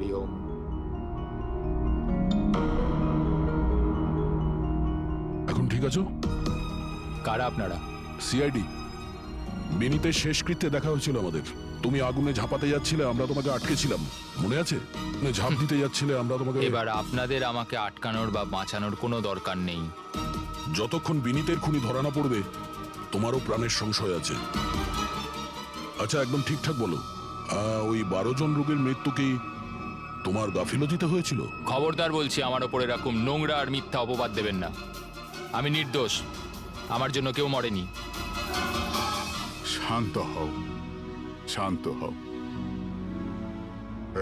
হরি ওম। এখন ঠিক আছো? কারা আপনারা? সিআইডি। বিনীতের শেষকৃত্যে দেখা হয়েছিল আমাদের। তুমি আগুনে ঝাঁপাতে যাচ্ছিলে, আমরা তোমাকে আটকেছিলাম, মনে আছে? ঝাঁপ দিতে যাচ্ছিলে, আমরা তোমাকে। এবার আপনাদের আমাকে আটকানোর বা বাঁচানোর কোনো দরকার নেই। যতক্ষণ বিনীতের খুনি ধরা না পড়বে তোমারও প্রাণের সংশয় আছে। আচ্ছা, একদম ঠিকঠাক বলো, ওই 12 জন রোগীর মৃত্যু কি তোমার গাফিলতিতে হয়েছিল? খবরদার বলছি, আমার ওপর এরকম নোংরা আর মিথ্যা অপবাদ দেবেন না। আমি নির্দোষ, আমার জন্য কেউ মরেনি। শান্ত হও, শান্ত হও।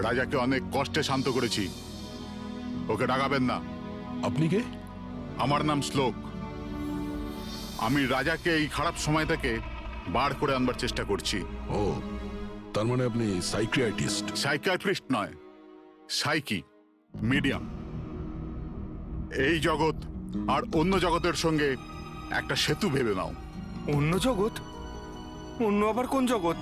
রাজাকে অনেক কষ্টে শান্ত করেছি, ওকে ডাকাবেন না। আপনি কে? আমার নাম শ্লোক। আমি রাজাকে এই খারাপ সময় থেকে বার করে আনবার চেষ্টা করছি। ও, তার মানে আপনি সাইকিয়াট্রিস্ট? সাইকিয়াট্রিস্ট নয়, সাইকি, মিডিয়াম। এই জগৎ আর অন্য জগতের সঙ্গে একটা সেতু ভেবে নাও। অন্য জগৎ? অন্য আবার কোন জগৎ?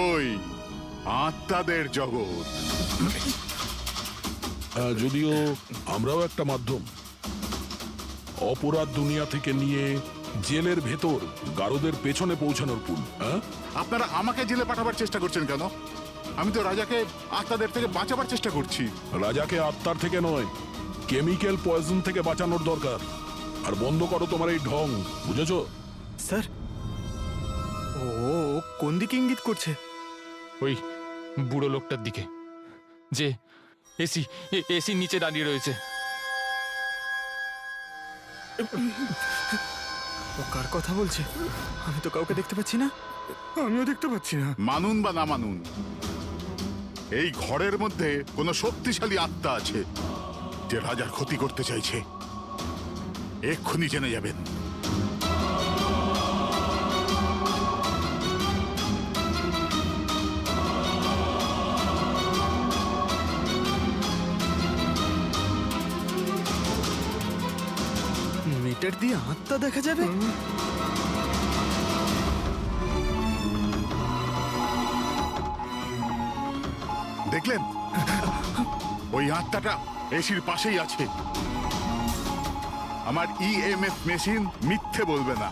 ওই আত্মাদের জগৎ। যদিও আমরাও একটা মাধ্যম। অপরাধ দুনিয়া থেকে নিয়ে জেলের ভেতর গারদের পেছনে পৌঁছানোর পুল। আপনারা আমাকে জেলে পাঠাবার চেষ্টা করছেন কেন? আমি তো রাজাকে আত্মাদের থেকে বাঁচাবার চেষ্টা করছি। রাজাকে আত্মার থেকে নয়, কেমিক্যাল পয়জন থেকে বাঁচানোর দরকার। আর বন্ধ করো তোমার এই ঢং, বুঝেছো? স্যার, ও কোন দিকে ইঙ্গিত করছে? ওই বুড়ো লোকটার দিকে, যে এসির নিচে দাঁড়িয়ে রয়েছে। ও কার কথা বলছে? আমি তো কাউকে দেখতে পাচ্ছি না। আমিও দেখতে পাচ্ছি না। মানুন বা না মানুন, এই ঘরের মধ্যে কোনো শক্তিশালী আত্মা আছে যে রাজার ক্ষতি করতে চাইছে। এক্ষুনি জেনে যাবেন। মিটার দিয়ে আত্মা দেখা যাবে? দেখলেন, ওই আত্মাটা এসির পাশেই আছে। আমার ইএমএফ মেশিন মিথ্যে বলবে না।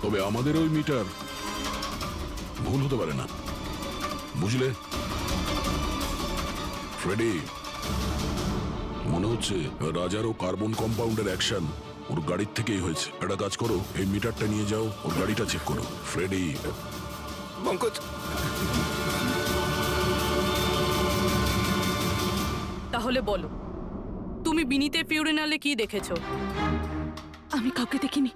তবে আমাদের ওই মিটার ভুল হতে পারে না, বুঝলে? ফ্রেডি, মনে হচ্ছে রাজার ও কার্বন কম্পাউন্ডের অ্যাকশন ওর গাড়ির থেকেই হয়েছে। একটা কাজ করো, এই মিটারটা নিয়ে যাও, ওর গাড়িটা চেক করো। ফ্রেডি। পঙ্কজ, তাহলে বলো, তুমি বিনীতের ফিউরিনালে কি দেখেছো? আমি কাউকে দেখিনি,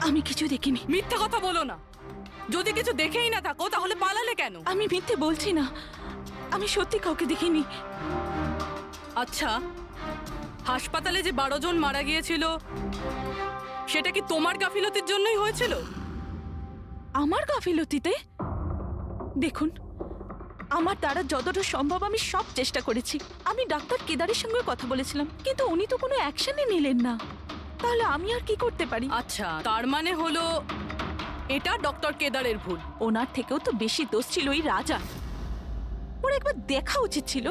আমি কিছু দেখিনি। মিথ্যা কথা বলো না। যদি কিছু দেখেই না থাকো তাহলে পালালে কেন? আমি মিথ্যে বলছি না, আমি সত্যি কাউকে দেখিনি। আচ্ছা, হাসপাতালে যে 12 জন মারা গিয়েছিল সেটা কি তোমার গাফিলতির জন্যই হয়েছিল? আমার গাফিলতিতে? দেখুন, আমার দ্বারা যতটা সম্ভব আমি সব চেষ্টা করেছি। আমি ডাক্তার কেদারের সঙ্গে কথা বলেছিলাম, কিন্তু উনি তো কোনো অ্যাকশনই নিলেন না। তাহলে আমি আর কি করতে পারি? আচ্ছা, তার মানে হলো এটা ডক্টর কেদারের ভুল। ওনার থেকেও তো বেশি দোষ ছিল ওই রাজা। ওর একবার দেখা উচিত ছিল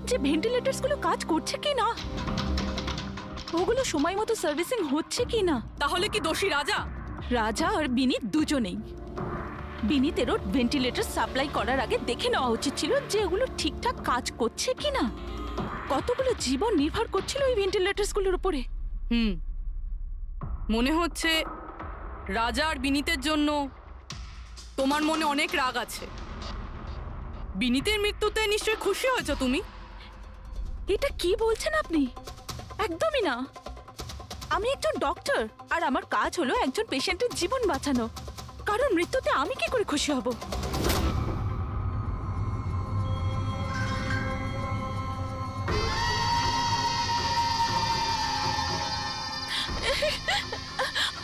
যে ভেন্টিলেটরস গুলো কাজ করছে কি না, ওগুলো সময় মতো সার্ভিসিং হচ্ছে কি না। তাহলে কি দোষী রাজা? রাজা আর বিনীত দুজনেই। বিনীতেরও ভেন্টিলেটর সাপ্লাই করার আগে দেখে নেওয়া উচিত ছিল যে ওগুলো ঠিকঠাক কাজ করছে কি না। কতগুলো জীবন নির্ভর করছিল ওই ভেন্টিলেটরস গুলোর উপরে। মনে হচ্ছে রাজা আর বিনীতের জন্য তোমার মনে অনেক রাগ আছে। বিনীতের মৃত্যুতে নিশ্চয়ই খুশি হয়েছো তুমি? এটা কি বলছেন আপনি? একদমই না। আমি একজন ডক্টর, আর আমার কাজ হলো একজন পেশেন্টের জীবন বাঁচানো। কারণ মৃত্যুতে আমি কি করে খুশি হব?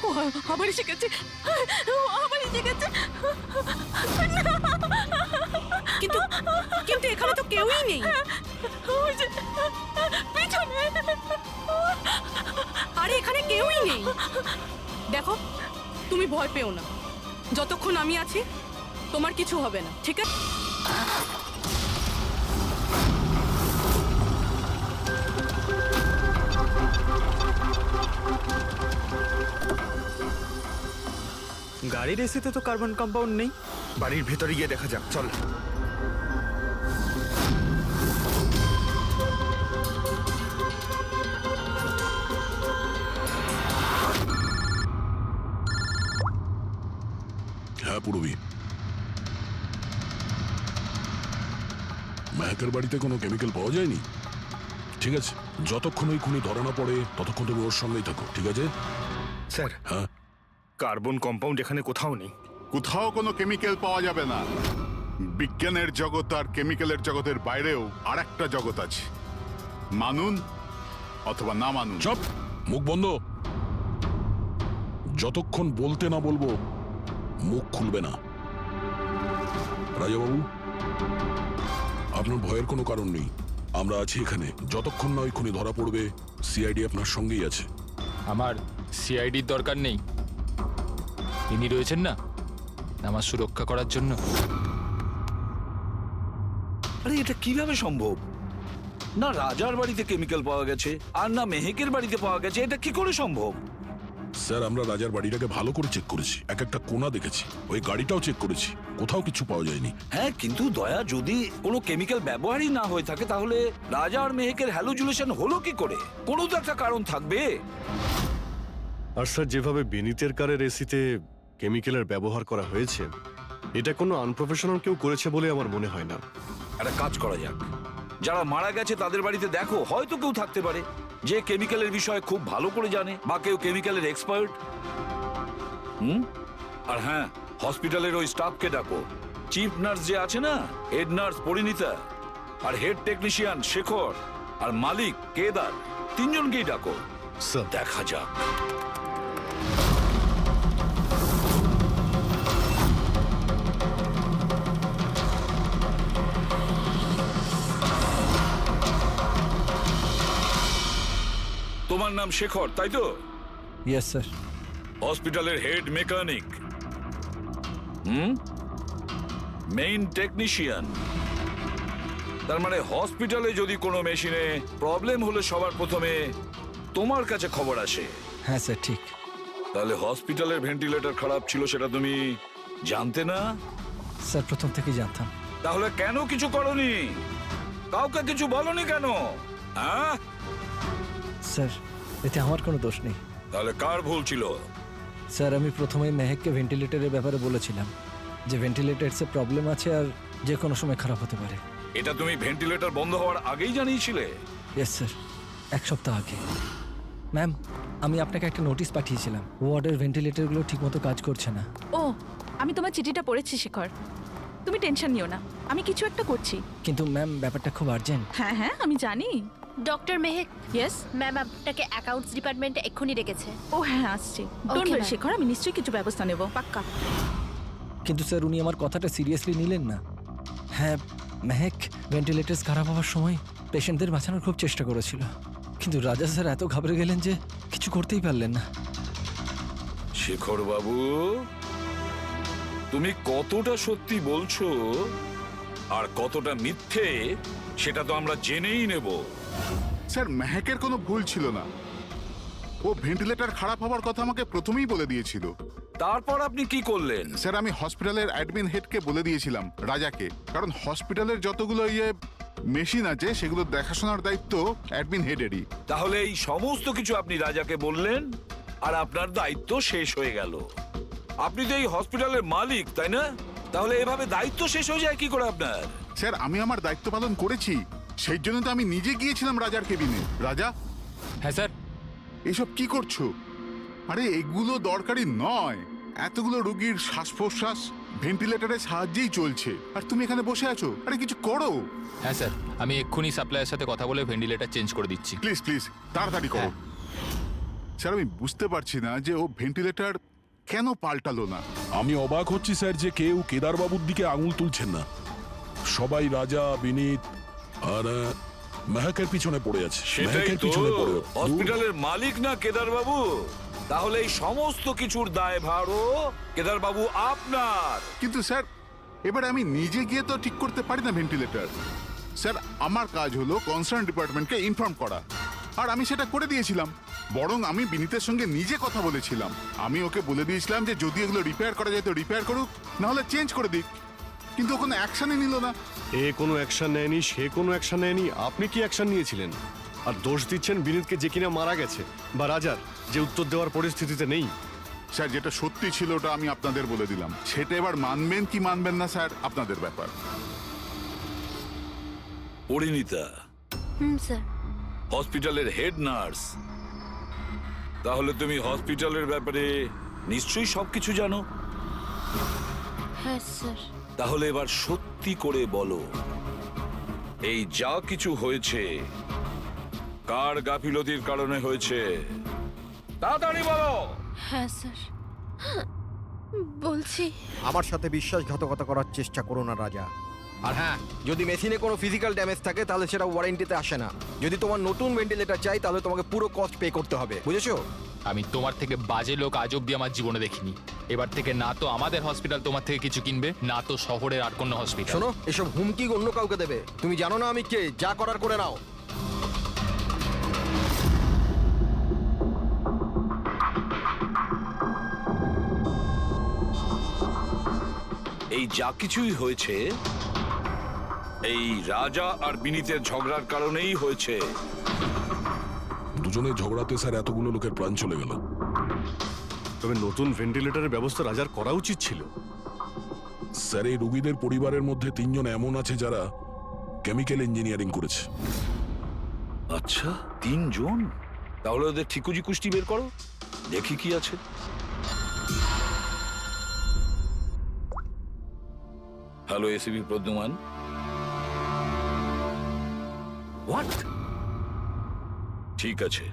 ও আবার এসে গেছে, ও আবার এসে গেছে। কিন্তু কিন্তু এখানে তো কেউই নেই। ওই যে পিছনে। আরে এখানে কেউই নেই। দেখো, তুমি ভয় পেও না, যতক্ষণ আমি আছি তোমার কিছু হবে না, ঠিক আছে? গাড়ির এসিতে তো কার্বন কম্পাউন্ড নেই। বাড়ির ভেতরে গিয়ে দেখা যাক, চল। হ্যাঁ পূরবী, মেহেকের বাড়িতে কোনো কেমিক্যাল পাওয়া যায়নি? ঠিক আছে, যতক্ষণ ওই খুনি ধরা না পড়ে ততক্ষণ তুমি ওর সঙ্গেই থাকো, ঠিক আছে? স্যার, হ্যাঁ, কার্বন কম্পাউন্ড এখানে কোথাও নেই। কোথাও কোনো কেমিক্যাল পাওয়া যাবে না। বিজ্ঞানের জগৎ আর কেমিক্যালের জগতের বাইরেও আর একটা জগৎ আছে, মানুন অথবা না মানুন। চুপ, মুখ বন্ধ। যতক্ষণ বলতে না বলবো মুখ খুলবে না। রাজাবাবু, আপনার ভয়ের কোনো কারণ নেই, আমরা আছি এখানে। যতক্ষণ না ওই খুনি ধরা পড়বে সিআইডি আপনার সঙ্গেই আছে। আমার সিআইডির দরকার নেই, ইনি রয়েছেন না আমার সুরক্ষা করার জন্য। আরে এটা কিভাবে সম্ভব? না রাজার বাড়িতে কেমিক্যাল পাওয়া গেছে আর না মেহেকের বাড়িতে পাওয়া গেছে, এটা কি করে সম্ভব? স্যার, আমরা রাজার বাড়িটাকে ভালো করে চেক করেছি, এক একটা কোণা দেখেছি, ওই গাড়িটাও চেক করেছি, কোথাও কিছু পাওয়া যায়নি। হ্যাঁ, কিন্তু দয়া, যদি কোনো কেমিক্যাল ব্যবহারই না হয়ে থাকে তাহলে রাজা আর মেহেকের হ্যালোজুলেশন হলো কি করে? কোনো তো একটা কারণ থাকবে। আর স্যার, যেভাবে বিনীতের কারের এসিতে কেমিক্যালের ব্যবহার করা হয়েছে, এটা কোনো আনপ্রফেশনাল কেউ করেছে বলে আমার মনে হয় না। একটা কাজ করা যাক, যারা মারা গেছে তাদের বাড়িতে দেখো, হয়তো কেউ থাকতে পারে যে কেমিক্যালের বিষয়ে খুব ভালো করে জানে, বা কেউ কেমিক্যালের এক্সপার্ট। আর হ্যাঁ, হসপিটালের ওই স্টাফকে ডাকো। চিফ নার্স যে আছে না, হেড নার্স পরিণীতা, আর হেড টেকনিশিয়ান শেখর, আর মালিক কেদার, তিনজনকেই ডাকো। স্যার, দেখা যাক। তোমার নাম শেখর, তাই তো? Yes sir. হসপিটালের হেড মেকানিক, মেইন টেকনিশিয়ান। তার মানে হসপিটালে যদি কোনো মেশিনে প্রবলেম হলে সবার প্রথমে তোমার কাছে খবর আসে। হ্যাঁ স্যার, ঠিক। তাহলে হসপিটালের ভেন্টিলেটর খারাপ ছিল সেটা তুমি জানতে না? স্যার, প্রথম থেকেই জানতাম। তাহলে কেন কিছু করনি? কাউকে কিছু বলনি কেন? হ্যাঁ, স্যার, এতে আমার কোনো দোষ নেই। তাহলে কার ভুল ছিল? স্যার, আমি প্রথমেই মেহেককে ভেন্টিলেটরের ব্যাপারে বলেছিলাম যে ভেন্টিলেটরসে প্রবলেম আছে আর যে কোনো সময় খারাপ হতে পারে। এটা তুমি ভেন্টিলেটর বন্ধ হওয়ার আগেই জানিয়েছিলে? ইয়েস স্যার, এক সপ্তাহ আগে। ম্যাম, আমি আপনাকে একটা নোটিশ পাঠিয়েছিলাম, ওয়ার্ডের ভেন্টিলেটরগুলো ঠিকমতো কাজ করছে না। ও, আমি তোমার চিঠিটা পড়েছি শেখর, তুমি টেনশন নিও না, আমি কিছু একটা করছি। কিন্তু ম্যাম, ব্যাপারটা খুব আর্জেন্ট। হ্যাঁ হ্যাঁ, আমি জানি। ডক্টর মেহেক, ইয়েস ম্যাম আপনাকে অ্যাকাউন্টস ডিপার্টমেন্টে এক্ষুনি ডেকেছে। ও হ্যাঁ, আসছি। Don't ma'am. ওয়ারি শেখর, আমি নিশ্চয়ই কিছু ব্যবস্থা নেব, পাক্কা। কিন্তু স্যার, উনি আমার কথাটা সিরিয়াসলি নিলেন না। হ্যাঁ, মেহেক ভেন্টিলেটরস খারাপ হওয়ার সময় পেশেন্টদের বাঁচানোর খুব চেষ্টা করেছিল, কিন্তু রাজা স্যার এত ঘাবড়ে গেলেন যে কিছু করতেই পারলেন না। শেখর বাবু, তুমি কতটা সত্যি বলছো আর কতটা মিথ্যে সেটা তো আমরা জেনেই নেব। স্যার, মেহেকের কোনো ভুল ছিল না, ও ভেন্টিলেটর খারাপ হওয়ার কথা আমাকে প্রথমেই বলে দিয়েছিল। তারপর আপনি কি করলেন? স্যার, আমি হসপিটালের অ্যাডমিন হেডকে বলে দিয়েছিলাম, রাজাকে, কারণ হসপিটালের যতগুলো মেশিন আছে সেগুলো দেখাশোনার দায়িত্ব অ্যাডমিন হেডেরই। তাহলে এই সমস্ত কিছু আপনি রাজাকে বললেন আর আপনার দায়িত্ব শেষ হয়ে গেল। আপনি তো এই হসপিটালের মালিক, তাই না? তাহলে এভাবে দায়িত্ব শেষ হয়ে যায় কি করে আপনার? স্যার, আমি আমার দায়িত্ব পালন করেছি, সেই জন্য তো আমি নিজে গিয়েছিলাম রাজার কেবিনে। রাজা, হ্যাঁ স্যার। এসব কি করছো? আরে এগুলো দরকারি নয়, এতগুলো রোগীর শ্বাস প্রশ্বাস ভেন্টিলেটরের সাহায্যেই চলছে, আর তুমি এখানে বসে আছো। আরে কিছু করো। হ্যাঁ স্যার, আমি এক্ষুনি সাপ্লাইয়ের সাথে কথা বলে ভেন্টিলেটর চেঞ্জ করে দিচ্ছি। প্লিজ প্লিজ তাড়াতাড়ি করো। স্যার, আমি বুঝতে পারছি না যে ও ভেন্টিলেটর কেন পাল্টালো না। আমি অবাক হচ্ছি স্যার যে কেউ কেদারবাবুর দিকে আঙুল তুলছেন না। সবাই রাজা, বিনীত আর মেহেকের পিছনে পড়ে আছে, সেটাই মেহেকের তো, পিছনে পড়ে। হসপিটালের মালিক না কেদার বাবু? তাহলে এই সমস্ত কিছুর দায়ভারও কেদার বাবু আপনার। কিন্তু স্যার এবারে আমি নিজে গিয়ে তো ঠিক করতে পারি না ভেন্টিলেটর। স্যার আমার কাজ হলো কনসার্ন ডিপার্টমেন্টকে ইনফর্ম করা, আর আমি সেটা করে দিয়েছিলাম। বরং আমি বিনীতের সঙ্গে নিজে কথা বলেছিলাম। আমি ওকে বলে দিয়েছিলাম যে যদি এগুলো রিপেয়ার করা যায় তো রিপেয়ার করুক, না হলে চেঞ্জ করে দিক। কিন্তু ও কোনো অ্যাকশনই নিল না। এ কোনো অ্যাকশন নেয়নি, সে কোনো অ্যাকশন নেয়নি, আপনি কি অ্যাকশন নিয়েছিলেন? আর দোষ দিচ্ছেন বিনীতকে, যে কিনা মারা গেছে, বা রাজার, যে উত্তর দেওয়ার পরিস্থিতিতে নেই। স্যার যেটা সত্যি ছিল ওটা আমি আপনাদের বলে দিলাম, সেটা এবার মানবেন কি মানবেন না স্যার আপনাদের ব্যাপার। পরিণীতা স্যার। হসপিটালের হেড নার্স, তাহলে তুমি হসপিটালের ব্যাপারে নিশ্চয়ই সবকিছু জানো। হ্যাঁ স্যার। তাহলে এবার সত্যি করে বলো, এই যা কিছু হয়েছে কার গাফিলতির কারণে হয়েছে? তাড়াতাড়ি বলো। হ্যাঁ স্যার, বলছি। আমার সাথে বিশ্বাসঘাতকতা করার চেষ্টা করো না রাজা। আর হ্যাঁ, যদি মেশিনে কোনো ফিজিক্যাল ড্যামেজ থাকে তাহলে সেটা ওয়ারেন্টিতে আসে না। যদি তোমার নতুন ভেন্টিলেটর চাই তাহলে তোমাকে পুরো কস্ট পে করতে হবে, বুঝেছো? আমি তোমার থেকে বাজে লোক আজ অব্দি আমার জীবনে দেখিনি। এবার থেকে না তো আমাদের হসপিটাল তোমার থেকে কিছু কিনবে, না তো শহরের আর কোনো হসপিটাল। শোনো, এসব হুমকি অন্য কাউকে দেবে। তুমি জানো না আমি কে, যা করার করে নাও। এই যা কিছুই হয়েছে এই রাজা আর বিনীতের ঝগড়ার কারণেই হয়েছে। দুজনের ঝগড়াতে স্যার এতগুলো লোকের প্রাণ চলে গেল। তবে নতুন ভেন্টিলেটরের ব্যবস্থা রাজার করা উচিত ছিল। স্যার এই রোগীদের পরিবারের মধ্যে 3 জন এমন আছে যারা কেমিক্যাল ইঞ্জিনিয়ারিং করেছে। আচ্ছা, 3 জন? তাহলে ওদের ঠিকুজি কুষ্টি বের করো, দেখি কি আছে। Hello ACB Pradyuman. হোয়াট? ঠিক আছে,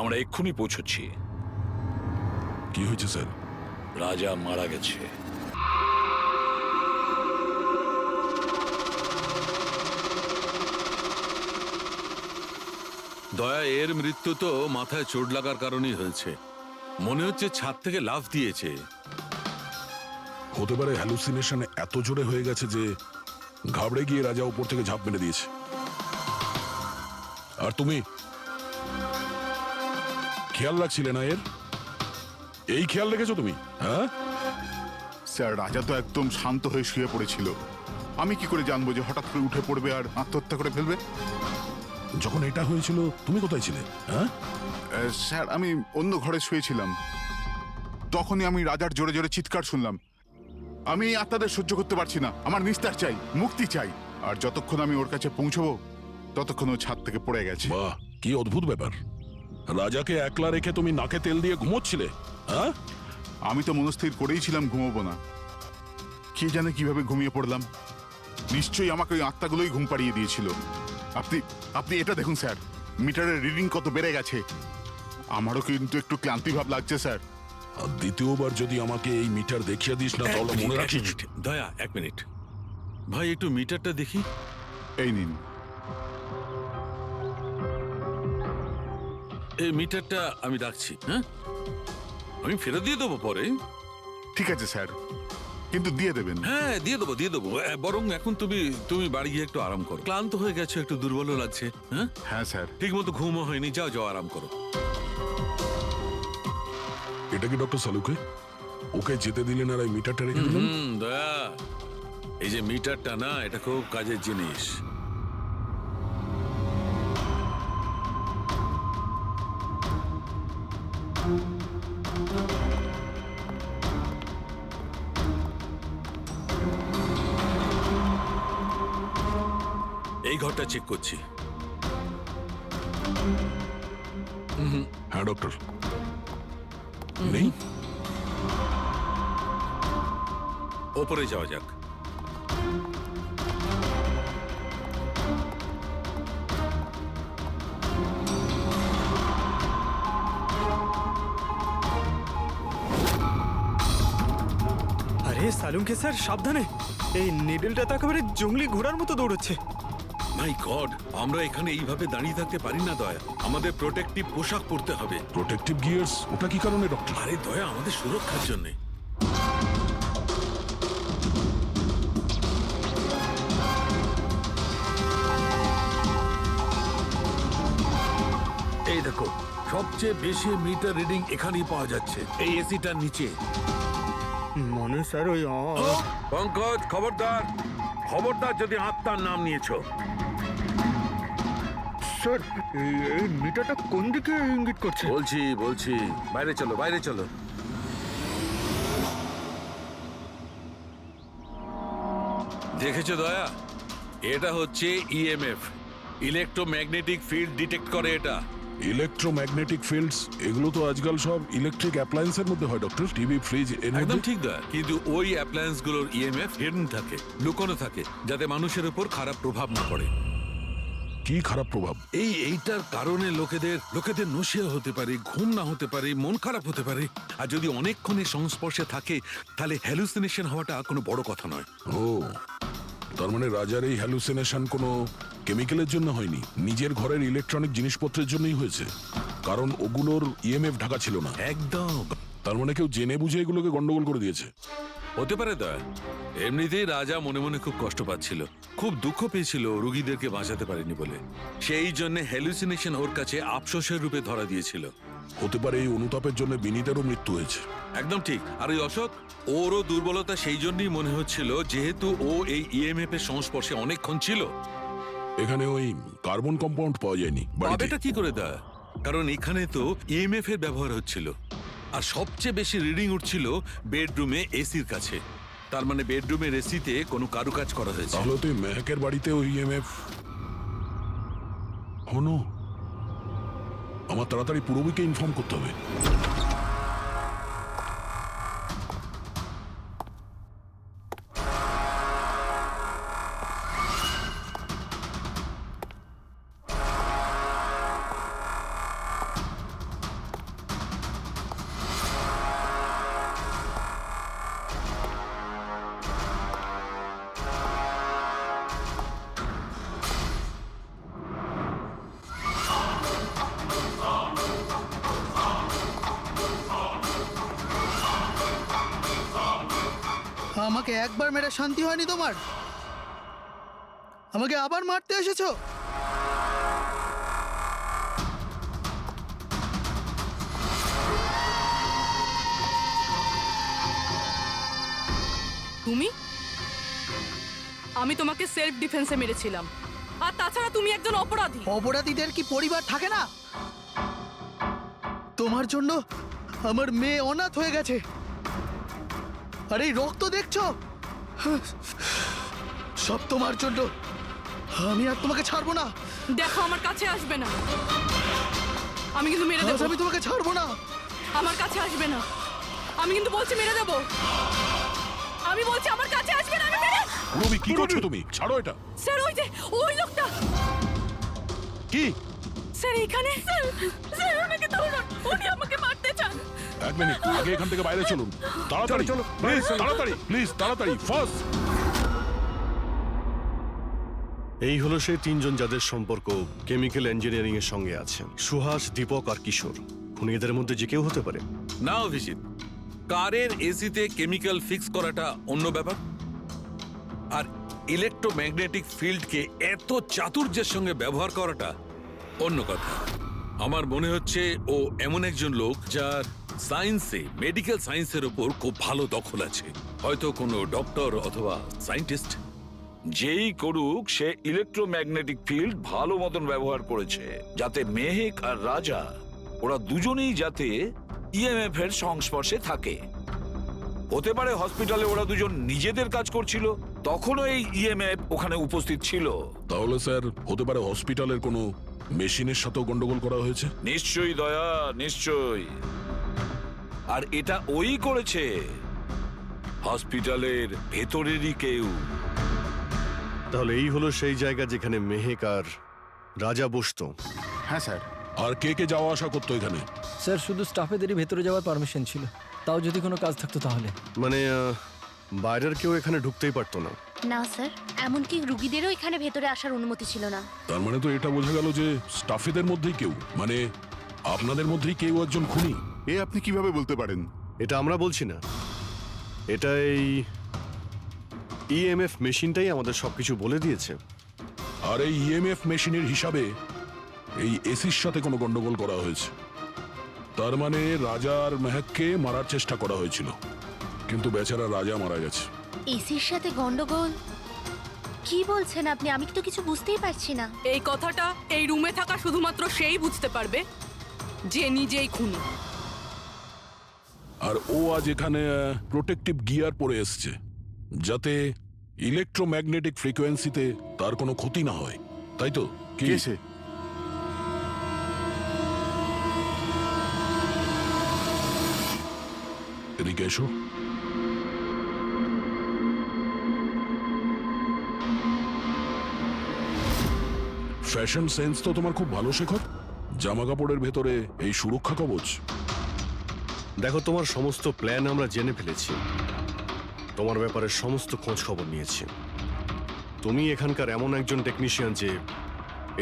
আমরা এক্ষুনি পৌঁছচ্ছি। কি হয়েছে স্যার? রাজা মারা গেছে। দয়া, এর মৃত্যু তো মাথায় চোট লাগার কারণেই হয়েছে। মনে হচ্ছে ছাদ থেকে লাফ দিয়েছে। হতে পারে হ্যালুসিনেশন এত জোরে হয়ে গেছে যে ঘাবড়ে গিয়ে রাজা উপর থেকে ঝাঁপ মেরে দিয়েছে। আর তুমি খেয়াল রাখছিলে না এর? এই খেয়াল রেখেছো তুমি? হ্যাঁ স্যার রাজা তো একদম শান্ত হয়ে শুয়ে পড়েছিল। আমি কি করে জানবো যে হঠাৎ করে উঠে পড়বে আর আত্মহত্যা করে ফেলবে? যখন এটা হয়েছিল তুমি কোথায় ছিলে? হ্যাঁ স্যার আমি অন্য ঘরে শুয়েছিলাম। তখনই আমি রাজার জোরে জোরে চিৎকার শুনলাম। আমি এই আত্মাদের সহ্য করতে পারছি না, আমার নিস্তার চাই, মুক্তি চাই। আর যতক্ষণ আমি ওর কাছে পৌঁছবো ততক্ষণ ও ছাদ থেকে পড়ে গেছে। বাহ, কি অদ্ভুত ব্যাপার! রাজাকে একলা রেখে তুমি নাকে তেল দিয়ে ঘুমোচ্ছিলে? হ্যাঁ, আমি তো মনস্থির করেই ছিলাম ঘুমোবো না। কে জানে কিভাবে ঘুমিয়ে পড়লাম। নিশ্চয়ই আমাকে ওই আত্মাগুলোই ঘুম পাড়িয়ে দিয়েছিল। আপনি আপনি এটা দেখুন স্যার, মিটারের রিডিং কত বেড়ে গেছে। আমারও কিন্তু একটু ক্লান্তি ভাব লাগছে স্যার। আর দ্বিতীয়বার যদি আমাকে এই মিটার দেখিয়ে দিস না তাহলে মনে রাখিস। দয়া, 1 মিনিট ভাই, একটু মিটারটা দেখি। এই নিন। এই মিটারটা আমি রাখছি। হ্যাঁ, আমি ফেরত দিয়ে দেবো পরে। ঠিক আছে স্যার, কিন্তু দিয়ে দেবেন। হ্যাঁ, দিয়ে দেবো দিয়ে দেবো। বরং এখন তুমি বাড়ি গিয়ে একটু আরাম করো। ক্লান্ত হয়ে গেছো, একটু দুর্বলও লাগছে। হ্যাঁ হ্যাঁ স্যার। ঠিক মতো ঘুমও হয়নি। যাও যাও, আরাম করো। এটা কি ডক্টর সালুকে? ওকে যেতে দিলেন আর এই মিটারটা রেখে দিলেন? দয়া, এই যে মিটারটা না, এটা খুব কাজের জিনিস। এই ঘরটা চেক করছি। হ্যাঁ ডক্টর, নেই। ওপরে যাওয়া যাক। আরে সালুমকে স্যার, সাবধানে। এই নিডলটা তো একেবারে জঙ্গলি ঘোড়ার মতো দৌড়চ্ছে। মাই গড, আমরা এখানে এইভাবে দাঁড়িয়ে থাকতে পারি না দয়া। আমাদের প্রোটেক্টিভ পোশাক পরতে হবে। প্রোটেক্টিভ গিয়ার্স ওটা কি কারণে ডক্টর? আরে দয়া, আমাদের সুরক্ষার জন্য। এই দেখো, সবচেয়ে বেশি মিটার রিডিং এখানেই পাওয়া যাচ্ছে, এই এসিটার নিচে। মনে স্যার ওই পঙ্কজ, খবরদার খবরদার যদি আত্মার নাম নিয়েছো। স্যার এই মিটারটা কোন দিকে ইঙ্গিত করছে? বলছি বাইরে চলো, বাইরে চলো। দেখেছো দয়া, এটা হচ্ছে ইএমএফ, ইলেকট্রোম্যাগনেটিক ফিল্ড ডিটেক্ট করে এটা। ইলেকট্রোম্যাগনেটিক ফিল্ডস এগুলো তো আজকাল সব ইলেকট্রিক অ্যাপ্লায়েন্সের মধ্যে হয় ডক্টর, টিভি, ফ্রিজ এর একদম মধ্যে। ঠিক দয়া, কিন্তু ওই অ্যাপ্লায়েন্স গুলোর ইএমএফ হিডেন থাকে, লুকোনো থাকে, যাতে মানুষের উপর খারাপ প্রভাব না পড়ে। কি খারাপ প্রভাব? এইটার কারণে লোকেদের নশিয়া হতে পারে, ঘুম না হতে পারে, মন খারাপ হতে পারে। আর যদি অনেকক্ষণের সংস্পর্শে থাকে তাহলে হ্যালুসিনেশন হওয়াটা কোনো বড় কথা নয়। ও, তার মানে রাজার এই হ্যালুসিনেশন কোনো কেমিক্যালের জন্য হয়নি, নিজের ঘরের ইলেকট্রনিক জিনিসপত্রের জন্যই হয়েছে, কারণ ওগুলোর ইএমএফ ঢাকা ছিল না। একদম। তার মানে কেউ জেনে বুঝে এগুলোকে গন্ডগোল করে দিয়েছে। হতে পারে দয়া। এমনিতেই রাজা মনে মনে খুব কষ্ট পাচ্ছিল, খুব দুঃখ পেয়েছিল রোগীদেরকে বাঁচাতে পারেনি বলে। সেই জন্য হ্যালুসিনেশন ওর কাছে আফসোসের রূপে ধরা দিয়েছিল। হতে পারে এই অনুতাপের জন্য বিনীতেরও মৃত্যু হয়েছে। একদম ঠিক। আর ওই অশোক, ওরও দুর্বলতা সেই জন্যই মনে হচ্ছিল, যেহেতু ও এই ইএমএফ এর সংস্পর্শে অনেকক্ষণ ছিল। এখানে ওই কার্বন কম্পাউন্ড পাওয়া যায়নি বাড়িতে। এটা কি করে দেয়? কারণ এখানে তো ইএমএফ এর ব্যবহার হচ্ছিল, আর সবচেয়ে বেশি রিডিং উঠছিল বেডরুমে এসির কাছে। তার মানে বেডরুমের এসিতে কোনো কারুকাজ করা হয়েছে। তাহলে তুই মেহকের বাড়িতে ওই ইএমএফ হনো। আমার তাড়াতাড়ি পূরবীকে ইনফর্ম করতে হবে। আমাকে একবার মেরে শান্তি হয়নি তোমার? আমাকে আবার মারতে এসেছো? তুমি? আমি তোমাকে সেলফ ডিফেন্সে মেরেছিলাম, আর তাছাড়া তুমি একজন অপরাধী। অপরাধীদের কি পরিবার থাকে না? তোমার জন্য আমার মেয়ে অনাথ হয়ে গেছে, আর এই রক্ত দেখছো, সব তোমার জন্য। আমি আর তোমাকে ছাড়বো না। দেখো, আমার কাছে আসবে না, আমি কিন্তু মেরে দেবো। আমি তোমাকে ছাড়বো না। আমার কাছে আসবে না, আমি কিন্তু বলছি মেরে দেবো। আমি বলছি আমার কাছে আসবে না, আমি মেরে। পূরবী, কি করছো তুমি? ছাড়ো এটা। স্যার, ওই লোকটা। কি? স্যার এখানে। স্যার ওনাকে ধরুন, উনি আমাকে মারতে চান। এক মিনিট, আগে এখান থেকে বাইরে চলুন। তাড়াতাড়ি চলো, প্লিজ তাড়াতাড়ি, প্লিজ তাড়াতাড়ি, ফার্স্ট। এই হলো সেই তিনজন যাদের সম্পর্ক কেমিক্যাল ইঞ্জিনিয়ারিং এর সঙ্গে আছে, সুহাস, দীপক আর কিশোর। খুনি এদের মধ্যে যে কেউ হতে পারে। না অভিজিৎ, কারের এসিতে কেমিক্যাল ফিক্স করাটা অন্য ব্যাপার, আর ইলেকট্রোম্যাগনেটিক ফিল্ডকে এত চাতুর্যের সঙ্গে ব্যবহার করাটা অন্য কথা। আমার মনে হচ্ছে ও এমন একজন লোক যার সায়েন্সে, মেডিকেল সায়েন্সের উপর খুব ভালো দখল আছে, হয়তো কোনো ডক্টর অথবা সায়েন্টিস্ট। যেই করুক, সে ইলেকট্রোম্যাগনেটিক ফিল্ড ভালো মতন ব্যবহার করেছে, যাতে মেহেক আর রাজা ওরা দুজনেই যাতে ইএমএফ এর সংস্পর্শে থাকে। হতে পারে হসপিটালে ওরা দুজন নিজেদের কাজ করছিল, তখনও এই ইএমএফ ওখানে উপস্থিত ছিল। তাহলে স্যার হতে পারে হসপিটালের কোনো মেশিনের সাথেও গন্ডগোল করা হয়েছে। নিশ্চয়ই দয়া, নিশ্চয়ই। আর এটা ওই করেছে, হসপিটালের ভেতরেরই কেউ। তাহলে এই হলো সেই জায়গা যেখানে মেহেক আর রাজা বসতো। হ্যাঁ স্যার। আর কে কে যাওয়া আসা করতো এখানে? স্যার শুধু স্টাফেদেরই ভেতরে যাওয়ার পারমিশন ছিল, তাও যদি কোনো কাজ থাকতো তাহলে। মানে বাইরের কেউ এখানে ঢুকতেই পারতো না। না স্যার, এমনকি রুগীদেরও এখানে ভেতরে আসার অনুমতি ছিল না। তার মানে তো এটা বোঝা গেল যে স্টাফেদের মধ্যেই কেউ, মানে আপনাদের মধ্যেই কেউ একজন খুনি। এ আপনি কিভাবে বলতে পারেন? এটা আমরা বলছি না, এটা এই ইএমএফ মেশিনটাই আমাদের সবকিছু বলে দিয়েছে। আর এই ইএমএফ মেশিনের হিসাবে এই এসির সাথে কোনো গন্ডগোল করা হয়েছে। তার মানে রাজা আর মেহেককে মারার চেষ্টা করা হয়েছিল, কিন্তু বেচারা রাজা মারা গেছে। এসির সাথে গন্ডগোল? কি বলছেন আপনি? আমি তো কিছু বুঝতেই পারছি না। এই কথাটা এই রুমে থাকা শুধুমাত্র সেই বুঝতে পারবে যে নিজেই খুনি। আর ও আজ এখানে প্রোটেক্টিভ গিয়ার পরে এসছে, যাতে ইলেকট্রোম্যাগনেটিক ফ্রিকোয়েন্সিতে তার কোনো ক্ষতি না হয়, তাই তো? কি কে সে? এদিকে এসো। ফ্যাশন সেন্স তো তোমার খুব ভালো, শেখর। জামা কাপড়ের ভেতরে এই সুরক্ষা কবচ। দেখো, তোমার সমস্ত প্ল্যান আমরা জেনে ফেলেছি, তোমার ব্যাপারে সমস্ত খোঁজ খবর নিয়েছি। তুমি এখানকার এমন একজন টেকনিশিয়ান যে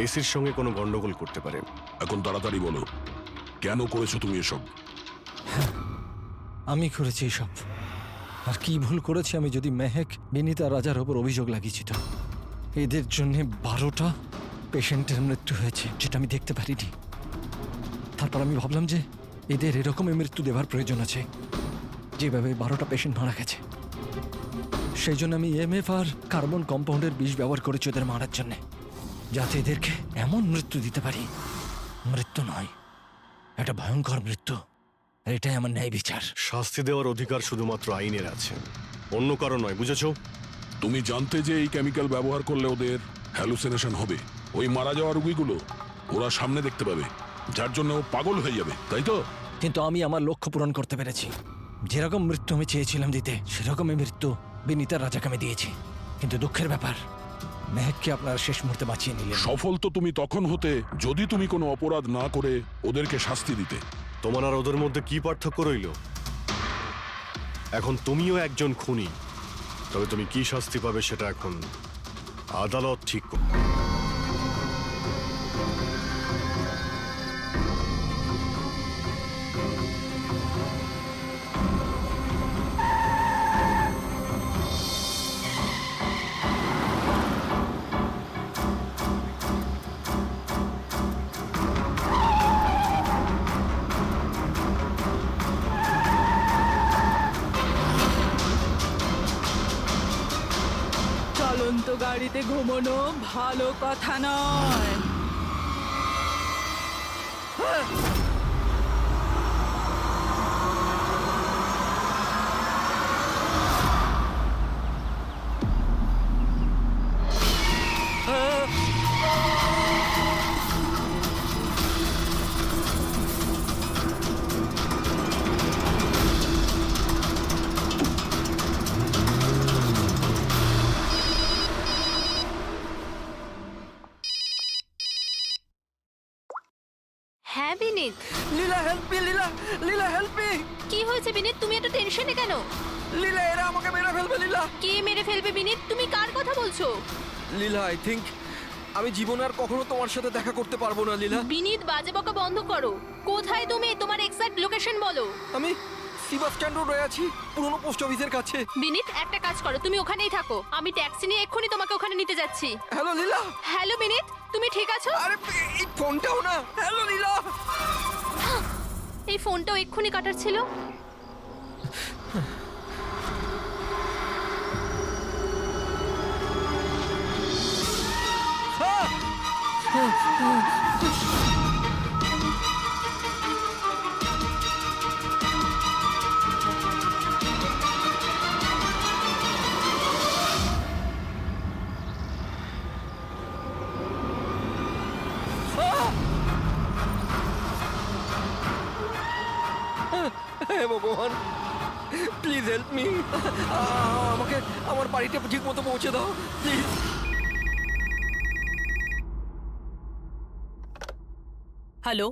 এসির সঙ্গে কোনো গন্ডগোল করতে পারে। এখন তাড়াতাড়ি বলো, কেন করেছো তুমি এসব? আমি করেছি এসব। আর কি ভুল করেছি আমি যদি মেহেক, বিনীতা, রাজার ওপর অভিযোগ লাগিয়েছি তো? এদের জন্য 12টা পেশেন্টের মৃত্যু হয়েছে, যেটা আমি দেখতে পারিনি। তারপর আমি ভাবলাম যে এদের এরকমই মৃত্যু দেওয়ার প্রয়োজন আছে, যেভাবে 12টা পেশেন্ট মারা গেছে। সেই জন্য আমি এমএফ আর কার্বন কম্পাউন্ডের বিষ ব্যবহার করেছি ওদের মারার জন্যে, যাতে এদেরকে এমন মৃত্যু দিতে পারি, মৃত্যু নয়, একটা ভয়ঙ্কর মৃত্যু। আর এটাই আমার ন্যায় বিচার। শাস্তি দেওয়ার অধিকার শুধুমাত্র আইনের আছে, অন্য কারো নয়, বুঝেছো? তুমি জানতে যে এই কেমিক্যাল ব্যবহার করলে ওদের হ্যালুসিনেশন হবে, ওই মারা যাওয়া রোগীগুলো ওরা সামনে দেখতে পাবে, যার জন্য ও পাগল হয়ে যাবে, তাই তো? কিন্তু আমি আমার লক্ষ্য পূরণ করতে পেরেছি। যেরকম মৃত্যু আমি চেয়েছিলাম দিতে, সেরকমই মৃত্যু বিনীতা রাজাকে আমি দিয়েছি। কিন্তু দুঃখের ব্যাপার, মেহেককে আপনারা শেষ মুহূর্তে বাঁচিয়ে নিলেন। সফল তো তুমি তখন হতে যদি তুমি কোনো অপরাধ না করে ওদেরকে শাস্তি দিতে। তোমার আর ওদের মধ্যে কি পার্থক্য রইল? এখন তুমিও একজন খুনি, তবে তুমি কি শাস্তি পাবে সেটা এখন আদালত ঠিক করবে। চলন্ত গাড়িতে ঘুমানো ভালো কথা নয়। হ্যাঁ বিনীত। লীলা হেল্প মি, লীলা, লীলা হেল্প মি। কি হয়েছে বিনীত? তুমি এত টেনশনে কেন? লীলা, এরা আমাকে মেরে ফেলবে। লীলা, কে মেরে ফেলবে বিনীত? তুমি কার কথা বলছো? লীলা, আই থিঙ্ক আমি জীবনে আর কখনো তোমার সাথে দেখা করতে পারবো না। লীলা, বিনীত, বাজে বকা বন্ধ করো। কোথায় তুমি? তোমার এক্সাক্ট লোকেশন বলো। আমি সিবাস স্ট্যান্ড রোডে আছি, পুরনো পোস্ট অফিসের কাছে। বিনীত, একটা কাজ করো, তুমি ওখানেই থাকো, আমি ট্যাক্সি নিয়ে এক্ষুনি তোমাকে ওখানে নিতে যাচ্ছি। হ্যালো লীলা। হ্যালো বিনীত, তুমি ঠিক আছো? আরে এই ফোনটাও না। হ্যালো লীলা। এই ফোনটাও এক্ষুনি কাটার ছিল। হে ভগবান, প্লিজ হেল্প মি। আমাকে আমার বাড়িতে ঠিক মতো পৌঁছে দাও please. Hello,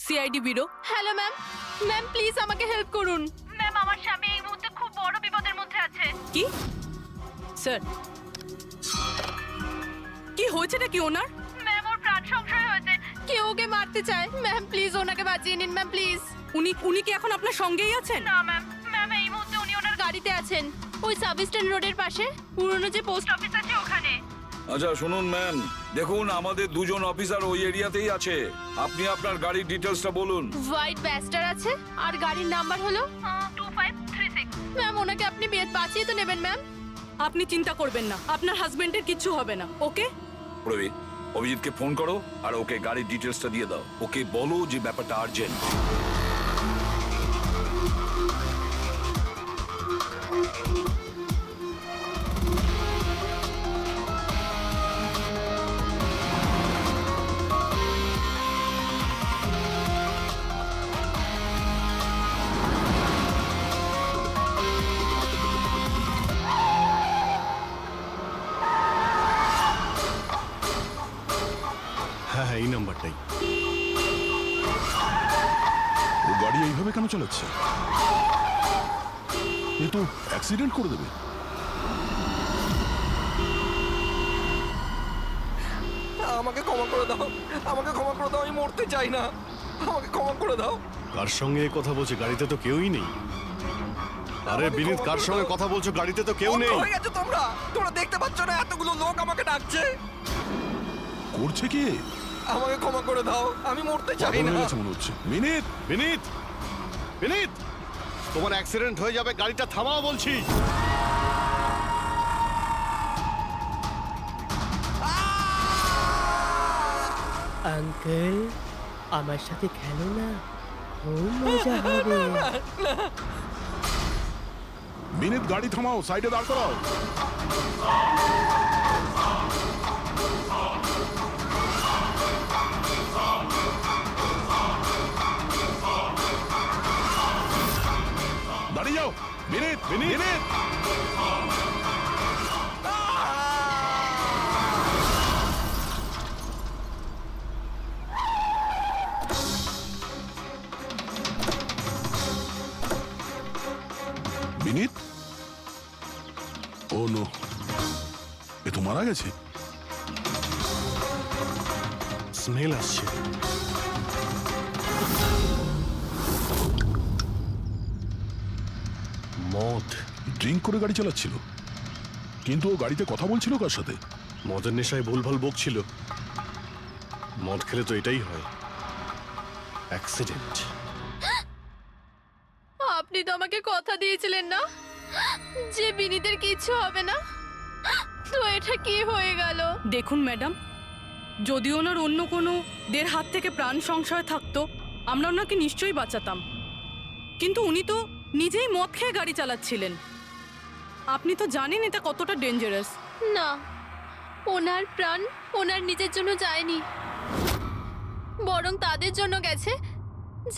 CID bureau. Hello ma'am. Ma'am please আমাকে হেল্প করুন। ম্যাম, আমার স্বামী এই মুহূর্তে খুব বড় বিপদের মধ্যে আছে। কি স্যার? কি হয়েছেটা কি ওনার? ম্যাম ওর প্রাণ সংশয় হয়েছে, কেউ ওকে মারতে চায়। ম্যাম প্লিজ ওনাকে বাঁচিয়ে নিন ম্যাম প্লিজ। উনি কি এখন আপনার সঙ্গেই আছেন? না ম্যাম, ম্যাম এই মুহূর্তে উনি ওনার গাড়িতে আছেন, ওই সাব স্ট্যান্ড রোডের পাশে পুরনো যে পোস্ট অফিস আছে ওখানে। আচ্ছা শুনুন ম্যাম, দেখুন আমাদের দুজন অফিসার ওই এরিয়াতেই আছে। আপনি আপনার গাড়ির ডিটেলসটা বলুন। হোয়াইট ব্যাস্টার আছে আর গাড়ির নাম্বার হলো 2536। ম্যাম ওনাকে আপনি বাঁচিয়ে তো নেবেন ম্যাম। আপনি চিন্তা করবেন না, আপনার হাজবেন্ডের কিচ্ছু হবে না, ওকে? প্রবীর, অভিজিৎকে ফোন করো আর ওকে গাড়ির ডিটেলসটা দিয়ে দাও। ওকে বলো যে ব্যাপারটা আর্জেন্ট। হ্যাঁ হ্যাঁ, এই নাম্বারটাই। ও গাড়ি এইভাবে কেন চালাচ্ছে? এ তো অ্যাক্সিডেন্ট করে দেবে। আমাকে ক্ষমা করে দাও, আমাকে ক্ষমা করে দাও, আমি মরতে চাই না, আমাকে ক্ষমা করে দাও। কার সঙ্গে এ কথা বলছে? গাড়িতে তো কেউই নেই। আরে বিনীত, কার সঙ্গে কথা বলছো? গাড়িতে তো কেউ নেই। হয়ে গেছে তোমরা, তোমরা দেখতে পাচ্ছ না এতগুলো লোক আমাকে ডাকছে? করছে কি? আমাকে ক্ষমা করে দাও, আমি মরতে চাই পাগল না। হয়ে গেছে মনে হচ্ছে। বিনীত, বিনীত, বিনীত, তোমার অ্যাক্সিডেন্ট হয়ে যাবে, গাড়িটা থামাও বলছি। আঙ্কেল আমার সাথে খেলো না, খুব মজা হবে। বিনীত গাড়ি থামাও, সাইডে দাঁড় করাও। দাঁড়িয়ে যাও। বিনীত, বিনীত, বিনীত। ও নো, এ তো মারা গেছে। স্মেল আসছে। মদ। ড্রিঙ্ক করে গাড়ি চালাচ্ছিল, কিন্তু ও গাড়িতে কথা বলছিল কার সাথে? মদের নেশায় ভুলভাল বকছিল। মদ খেলে তো এটাই হয়, অ্যাক্সিডেন্ট। আপনি তো আমাকে কথা দিয়েছিলেন না যে বিনীতের কিচ্ছু হবে না, তো এটা কি হয়ে গেল? দেখুন ম্যাডাম, যদি ওনার অন্য কোনো দের হাত থেকে প্রাণ সংশয় থাকতো আমরা ওনাকে নিশ্চয়ই বাঁচাতাম, কিন্তু উনি তো নিজেই মদ খেয়ে গাড়ি চালাচ্ছিলেন। আপনি তো জানেন এটা কতটা ডেঞ্জারাস। না, ওনার প্রাণ ওনার নিজের জন্য যায়নি, বরং তাদের জন্য গেছে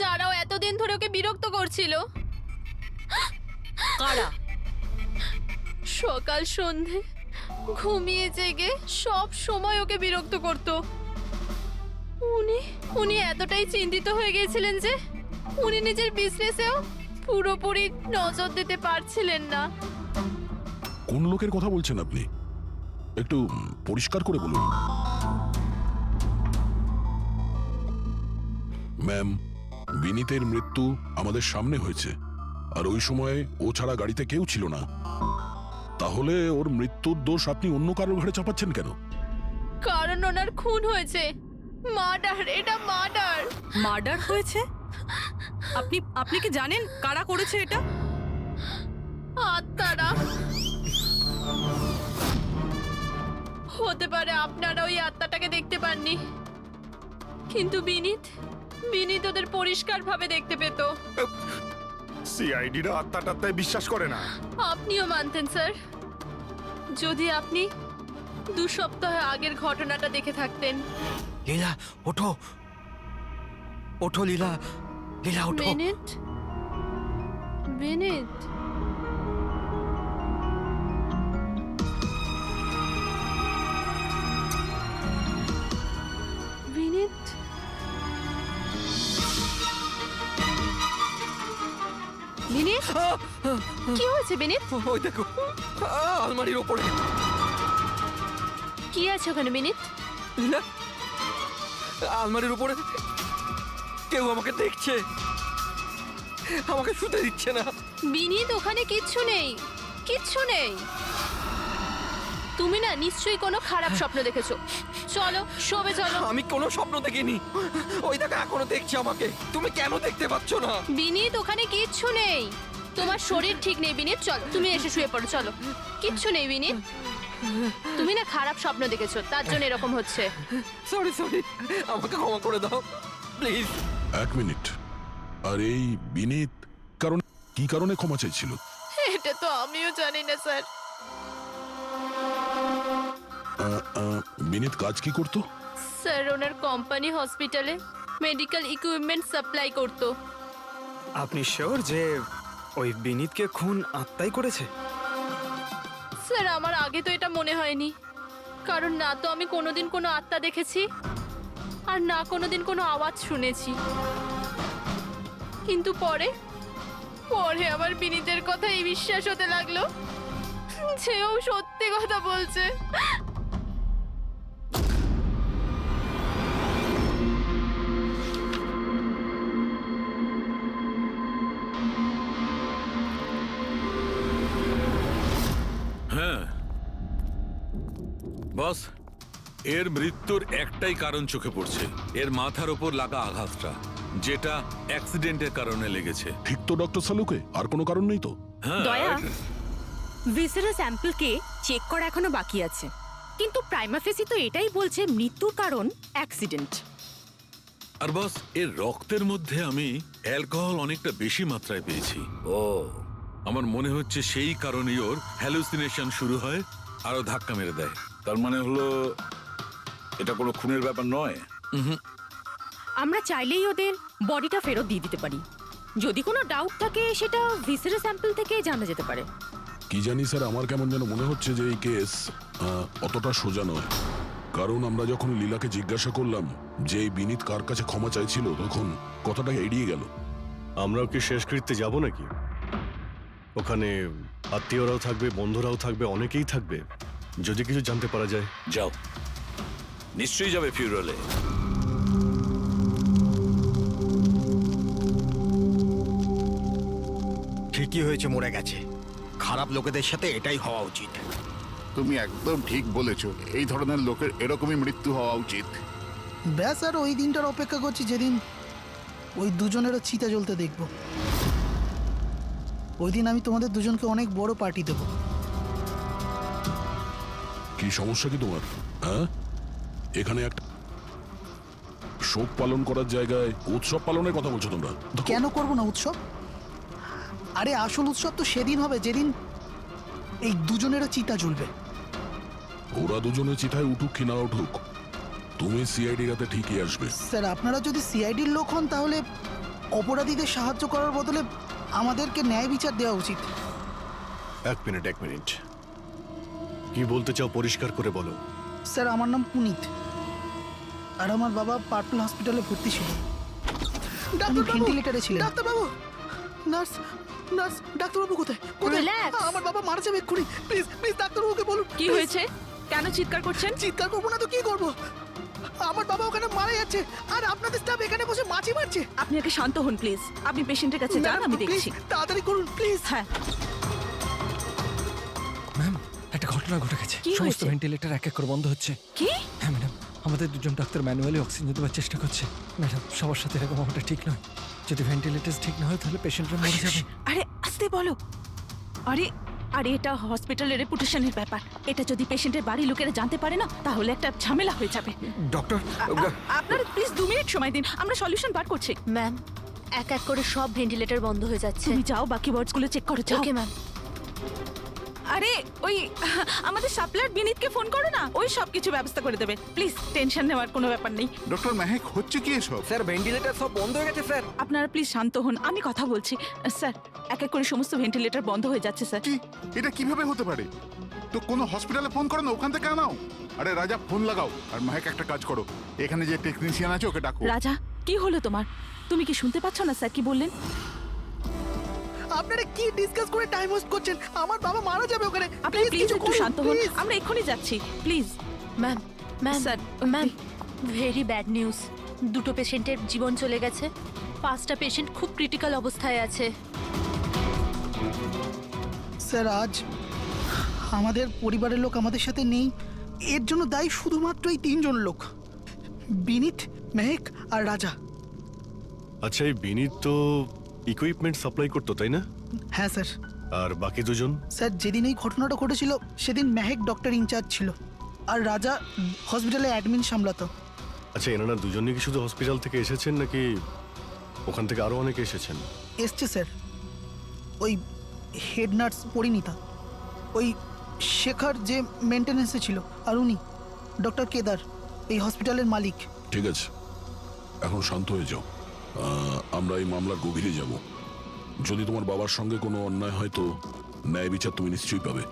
যারাও এতদিন ধরে ওকে বিরক্ত করছিল। কারা? সকাল সন্ধে ঘুমিয়ে জেগে সব সময় ওকে বিরক্ত করত। উনি এতটাই চিন্তিত হয়ে গিয়েছিলেন যে উনি নিজের বিজনেসেও পুরোপুরি নজর দিতে পারছিলেন না। কোন লোকের কথা বলছেন আপনি? একটু পরিষ্কার করে বলুন। ম্যাম, বিনীতের মৃত্যু আমাদের সামনে হয়েছে, আর ওই সময় ও ছাড়া গাড়িতে কেউ ছিল না। তাহলে ওর মৃত্যুর দোষ আপনি অন্য কারোর ঘাড়ে চাপাচ্ছেন কেন? কারণ ওনার খুন হয়েছে, মার্ডার, এটা মার্ডার। মার্ডার হয়েছে? আপনি কি জানেন কারা করেছে এটা? আত্মারা। হতে পারে আপনারা ওই আত্মাটাকে দেখতে পাননি, কিন্তু বিনীত ওদের পরিষ্কারভাবে দেখতে পেত। সিআইডিরা আত্মাটাত্তায় বিশ্বাস করে না। আপনিও মানতেন স্যার, যদি আপনি 2 সপ্তাহ আগের ঘটনাটা দেখে থাকতেন। লীলা ওঠো, ওঠো লীলা, লীলা ওঠো। বিনীত, বিনীত, বিনীত, বিনীত, কি হয়েছে বিনীত? ওই দেখো, আলমারির ওপরে। কি আছে ওখানে বিনীত? লীলা, আলমারির উপরে কেউ আমাকে দেখছে, আমাকে শুতে দিচ্ছে না। বিনীত, ওখানে কিচ্ছু নেই, কিচ্ছু নেই। তুমি না নিশ্চয়ই কোনো খারাপ স্বপ্ন দেখেছো। চলো শোবে চলো। আমি কোনো স্বপ্ন দেখিনি, ওই দেখো এখনো দেখছে আমাকে। তুমি কেন দেখতে পাচ্ছ না? বিনীত, ওখানে কিচ্ছু নেই। তোমার শরীর ঠিক নেই বিনীত, চলো তুমি এসে শুয়ে পড়ো। চলো, কিচ্ছু নেই বিনীত। তুমি না খারাপ স্বপ্ন দেখেছো, তার জন্য এরকম হচ্ছে। সরি সরি, আমাকে ক্ষমা করে দাও প্লিজ। 1 মিনিট। আর এই বিনীত কি কারণে ক্ষমা চাইছিল? এটা তো আমিও জানি না স্যার। বিনীত কাজ কি করতো? স্যার ওনার কোম্পানি হসপিটালে মেডিকেল ইকুইপমেন্ট সাপ্লাই করতো। আপনি শিওর যে ওই বিনীতকে খুন আত্মাই করেছে? স্যার আমার আগে তো এটা মনে হয়নি, কারণ না তো আমি কোনোদিন কোনো আত্মা দেখেছি আর না কোনোদিন কোনো আওয়াজ শুনেছি। কিন্তু পরে আমার বিনীতের কথাই বিশ্বাস হতে লাগলো, সেও সত্যি কথা বলছে। হ্যাঁ বস, এর মৃত্যুর একটাই কারণ চোখে পড়ছে, এর মাথার ওপর লাগা আঘাতটা, যেটা অ্যাক্সিডেন্টের কারণে লেগেছে। ঠিক তো ডক্টর সালুকে? আর কোনো কারণ নেই তো? হ্যাঁ, দয়া, ভিসেরাল স্যাম্পলকে চেক করা এখনো বাকি আছে, কিন্তু প্রাইমা ফেসি তো এটাই বলছে মৃত্যুর কারণ অ্যাক্সিডেন্ট। আর বস, এর রক্তের মধ্যে আমি অ্যালকোহল অনেকটা বেশি মাত্রায় পেয়েছি। ও, আমার মনে হচ্ছে সেই কারণেই ওর হ্যালুসিনেশন শুরু হয় আর ও ধাক্কা মেরে দেয়। তার মানে হলো এটা কোনো খুনের ব্যাপার নয়। আমরা চাইলেই ওদের বডিটা ফেরত দিয়ে দিতে পারি। যদি কোনো ডাউট থাকে সেটা ভিসেরাল স্যাম্পল থেকে জানা যেতে পারে। কি জানি স্যার, আমার কেমন যেন মনে হচ্ছে যে এই কেস অতটা সোজা নয়। কারণ আমরা যখন লীলাকে জিজ্ঞাসা করলাম যে এই বিনীত কার কাছে ক্ষমা চাইছিল, তখন কথাটা এড়িয়ে গেল। আমরাও কি শেষকৃত্যে যাব নাকি? ওখানে আত্মীয়রাও থাকবে, বন্ধুরাও থাকবে, অনেকেই থাকবে। যদি কিছু জানতে পারা যায়। যাও, নিশ্চয়ই যাবে ফিউরালে। ঠিকই হয়েছে, মরে গেছে। খারাপ লোকেদের সাথে এটাই হওয়া উচিত। তুমি একদম ঠিক বলেছো, এই ধরনের লোকের এরকমই মৃত্যু হওয়া উচিত। ব্যাস, আর ওই দিনটার অপেক্ষা করছি যেদিন ওই দুজনেরও চিতা জ্বলতে দেখব। ওই দিন আমি তোমাদের দুজনকে অনেক বড় পার্টি দেব। কি সমস্যা কি তোমার? হ্যাঁ, এখানে একটা শোক পালন করার জায়গায় উৎসব পালনের কথা বলছো তোমরা? কেন করব না উৎসব? আরে আসল উৎসব তো সেদিন হবে যেদিন এই দুজনেরও চিতা জ্বলবে। ওরা দুজনে চিতায় উঠুক কি না উঠুক, তুমি সিআইডি রাতে ঠিকই আসবে। স্যার, আপনারা যদি সিআইডির লোক হন তাহলে অপরাধীদের সাহায্য করার বদলে আমাদেরকে ন্যায় বিচার দেওয়া উচিত। 1 মিনিট। কি বলতে চাও পরিষ্কার করে বলো। স্যার, আমার নাম পুনিত, আর আমার বাবা পার্পল হসপিটালে ভর্তি ছিল। আমি ভেন্টিলেটরে ছিলাম। ডাক্তারবাবু, নার্স, ডাক্তারবাবু কোথায়? Relax. আমার বাবা মারা যাবে এক্ষুনি। প্লিজ ডাক্তারবাবুকে বলুন। কি হয়েছে? কেন চিৎকার করছেন? চিৎকার করবো না তো কি করবো? আমার বাবা ওখানে মারা যাচ্ছে আর আপনাদের স্টাফ এখানে বসে মাছি মারছে। আপনি আগে শান্ত হন প্লিজ। আপনি পেশেন্টের কাছে যান, আমি দেখছি। তাড়াতাড়ি করুন প্লিজ। হ্যাঁ, ম্যাম, একটা ঘটনা ঘটে গেছে। কি সমস্ত হয়েছে? ভেন্টিলেটর এক এক করে বন্ধ হচ্ছে। কি? হ্যাঁ ম্যাডাম, আমাদের দুজন ডাক্তার ম্যানুয়ালি অক্সিজেন দেওয়ার চেষ্টা করছে। ম্যাডাম, সবার সাথে এরকম হওয়াটা ঠিক নয়। যদি ভেন্টিলেটর ঠিক না হয় তাহলে পেশেন্টরা মরে যাবে। আরে আস্তে বলো। আরে এটা হসপিটালের রেপুটেশনের ব্যাপার। এটা যদি পেশেন্টের বাড়ির লোকেরা জানতে পারে না তাহলে একটা ঝামেলা হয়ে যাবে। ডক্টর, আপনারা প্লিজ 2 মিনিট সময় দিন, আমরা সলিউশন বার করছি। ম্যাম, এক এক করে সব ভেন্টিলেটর বন্ধ হয়ে যাচ্ছে। তুমি যাও, বাকি ওয়ার্ডসগুলো চেক করো, যাও। Okay ma'am. আরে ওই আমাদের সাপ্লায়ার বিনীতকে ফোন করো না, ওই সব কিছু ব্যবস্থা করে দেবে। প্লিজ টেনশন নেওয়ার কোনো ব্যাপার নেই। ডক্টর মেহেক, হচ্ছে কি এসব? স্যার ভেন্টিলেটর সব বন্ধ হয়ে গেছে স্যার। আপনারা প্লিজ শান্ত হন, আমি কথা বলছি। স্যার, এক এক করে সমস্ত ভেন্টিলেটর বন্ধ হয়ে যাচ্ছে স্যার। কি, এটা কিভাবে হতে পারে? তো কোনো হসপিটালে ফোন করো না, ওখান থেকে আনাও। আরে রাজা, ফোন লাগাও। আর মেহেক, একটা কাজ করো, এখানে যে টেকনিশিয়ান আছে ওকে ডাকো। রাজা, কি হলো তোমার? তুমি কি শুনতে পাচ্ছ না স্যার কি বললেন? আপনারা কি ডিসকাস করে টাইম ওয়েস্ট করছেন? আমার বাবা মারা যাবে ওখানে। আপনি প্লিজ একটু শান্ত হন, আমরা এক্ষুনি যাচ্ছি। Please ma'am ma'am sir, ma'am very bad news. দুটো পেশেন্টের জীবন চলে গেছে, 5টা পেশেন্ট খুব ক্রিটিক্যাল অবস্থায় আছে। স্যার আজ আমাদের পরিবারের লোক আমাদের সাথে নেই, এর জন্য দায়ী শুধুমাত্র এই 3 জন লোক, বিনীত, মেহেক আর রাজা। আচ্ছা, এই বিনীত তো ইকুইপমেন্ট সাপ্লাই করতো, তাই না? হ্যাঁ স্যার। আর বাকি দুজন? স্যার যেদিন এই ঘটনাটা ঘটেছিল সেদিন মেহেক ডক্টর ইনচার্জ ছিল, আর রাজা হসপিটালে অ্যাডমিন সামলাতো। আচ্ছা, এনারা দুজনই কি শুধু হসপিটাল থেকে এসেছেন নাকি ওখান থেকে আরো অনেকে এসেছেন? এসছে স্যার, ওই হেড নার্স পরিণীতা, ওই শেখর যে মেনটেন্যান্সে ছিল, আর উনি ডক্টর কেদার, এই হসপিটালের মালিক। ঠিক আছে, এখন শান্ত হয়ে যাও। আমরা এই মামলার গভীরে যাব। যদি তোমার বাবার সঙ্গে কোনো অন্যায় হয় তো ন্যায় বিচার তুমি নিশ্চয়ই পাবে।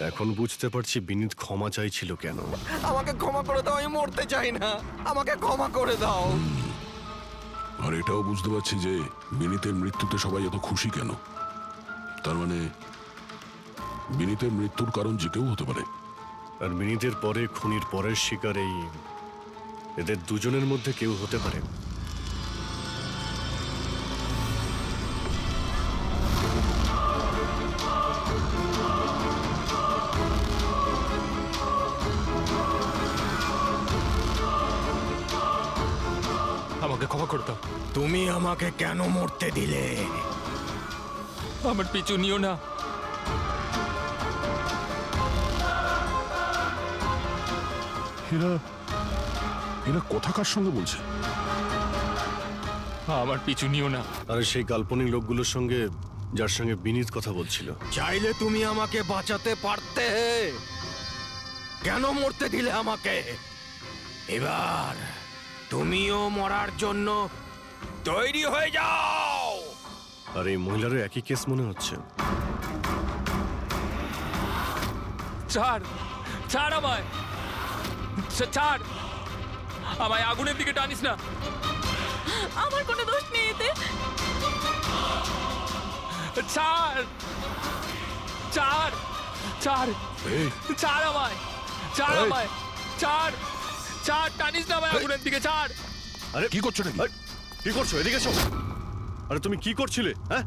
এখন বুঝতে পারছি বিনীত ক্ষমা চাইছিল কেন। আমাকে ক্ষমা করে দাও, আমি মরতে চাই না, আমাকে ক্ষমা করে দাও। আর এটাও বুঝতে পারছি যে বিনীতের মৃত্যুতে সবাই এত খুশি কেন। তার মানে বিনীতের মৃত্যুর কারণ যে কেউ হতে পারে। আর বিনীতের পরে খুনির পরের শিকার এই এদের দুজনের মধ্যে কেউ হতে পারে। আমাকে ক্ষমা করে দাও। তুমি আমাকে কেন মরতে দিলে? আমার পিছু নিও না। এরা এরা কথা কার সঙ্গে বলছে? আমার পিছু নিও না। আর সেই কাল্পনিক লোকগুলোর সঙ্গে যার সঙ্গে বিনীত কথা বলছিল। চাইলে তুমি আমাকে বাঁচাতে পারতে, কেন মরতে দিলে আমাকে? এবার তুমিও মরার জন্য তৈরি হয়ে যাও। আর এই মহিলারও একই কেস মনে হচ্ছে। ছাড়, ছাড় আমায়, ছাড় আমায়, আগুনের দিকে টানিস না। আমার কোনো দোষ নেই এতে। ছাড়, ছাড়, ছাড়, এই, ছাড় আমায়, ছাড় এই। আমায়, ছাড়, ছাড়, টানিস না আমায় আগুনের দিকে, ছাড়। আরে কি করছো নাকি? আরে, কি করছো? এদিকে এসো। আরে তুমি কি করছিলে? হ্যাঁ,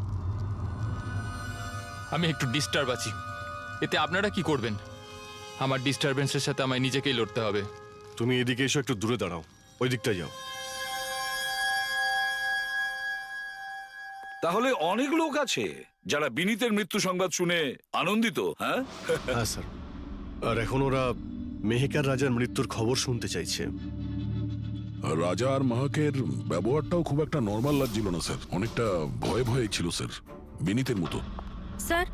আমি একটু ডিস্টার্ব আছি, এতে আপনারা কি করবেন? আমার ডিস্টারবেন্সের সাথে আমায় নিজেকেই লড়তে হবে। তুমি এদিকে এসো, একটু দূরে দাঁড়াও, ওই দিকটায় যাও। তাহলে অনেক লোক আছে যারা বিনীতের মৃত্যু সংবাদ শুনে আনন্দিত, হ্যাঁ? হ্যাঁ স্যার। আর এখন ওরা মেহেকার রাজার মৃত্যুর খবর শুনতে চাইছে। রাজা আর মাহাকের ব্যবহারটাও খুব একটা নর্মাল লাগছিল না স্যার, অনেকটা ভয়ে ভয়ে ছিল স্যার, বিনীতের মতো। স্যার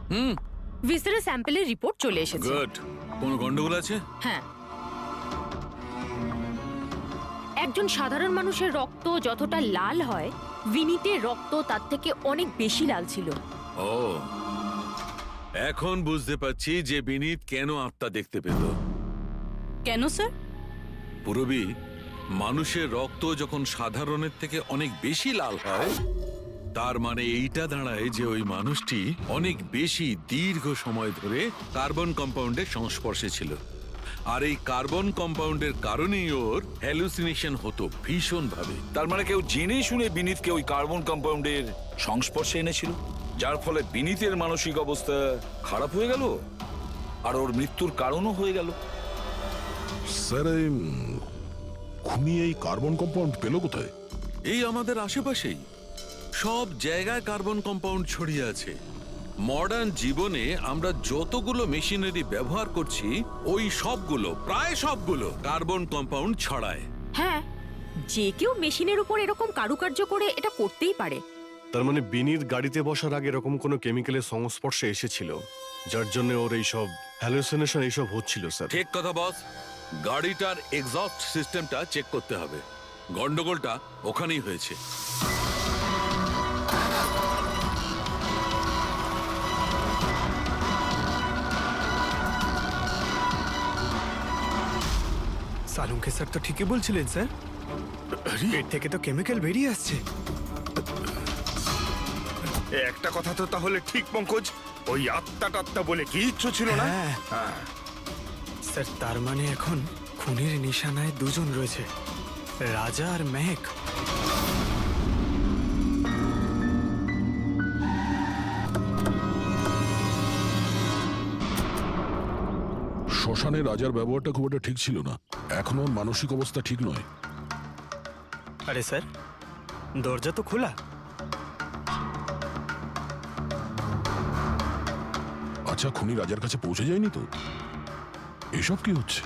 ভিসারের স্যাম্পলের রিপোর্ট চলে এসেছে। গুড। কোনো গন্ডগোল আছে? হ্যাঁ, একজন সাধারণ মানুষের রক্ত যতটা লাল হয়, বিনীতের রক্ত তার থেকে অনেক বেশি লাল ছিল। ও, এখন বুঝতে পারছি যে বিনীত কেন আত্মা দেখতে পেল। কেন স্যার? পুরবী, মানুষের রক্ত যখন সাধারণের থেকে অনেক বেশি লাল হয়, তার মানে এইটা দাঁড়ায় যে ওই মানুষটি অনেক বেশি দীর্ঘ সময় ধরে কার্বন কম্পাউন্ডের সংস্পর্শে ছিল। আর এই কার্বন কম্পাউন্ডের কারণেই ওর হ্যালুসিনেশন হতো ভীষণ ভাবে। তার মানে কেউ জেনে শুনে বিনীতকে ওই কার্বন কম্পাউন্ডের সংস্পর্শে এনেছিল, যার ফলে বিনীতের মানসিক অবস্থা খারাপ হয়ে গেল আর ওর মৃত্যুর কারণও হয়ে গেল। স্যার, এই খুনি এই কার্বন কম্পাউন্ড পেল কোথায়? এই আমাদের আশেপাশেই সব জায়গায় কার্বন কম্পাউন্ড ছড়িয়ে আছে। মডার্ন জীবনে আমরা যতগুলো মেশিনারি ব্যবহার করছি, ওই সবগুলো, প্রায় সবগুলো কার্বন কম্পাউন্ড ছড়ায়। হ্যাঁ, যে কেউ মেশিনের উপর এরকম কারুকার্য করে এটা করতেই পারে। তার মানে বিনীত গাড়িতে বসার আগে এরকম কোনো কেমিক্যালের সংস্পর্শে এসেছিল, যার জন্য ওর এইসব হ্যালুসিনেশন এইসব হচ্ছিল স্যার। ঠিক কথা বস। গাড়িটার এক্সস্ট সিস্টেমটা চেক করতে হবে। গন্ডগোলটা ওখানেই হয়েছে। সালুঙ্কে স্যার তো ঠিকই বলছিলেন স্যার, এর থেকে তো কেমিক্যাল বেরিয়ে আসছে। একটা কথা তো তাহলে ঠিক পঙ্কজ, ওই আত্মা টাত্মা বলে কিচ্ছু ছিল না। হ্যাঁ। স্যার তার মানে এখন খুনের নিশানায় দুজন রয়েছে, রাজা আর মেহেক। শ্মশানে রাজার ব্যবহারটা খুব একটা ঠিক ছিল না, এখনো ওর মানসিক অবস্থা ঠিক নয়। আরে স্যার, দরজা তো খোলা। আচ্ছা, খুনি রাজার কাছে পৌঁছে যায়নি তো? এসব কি হচ্ছে?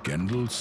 ক্যান্ডেলস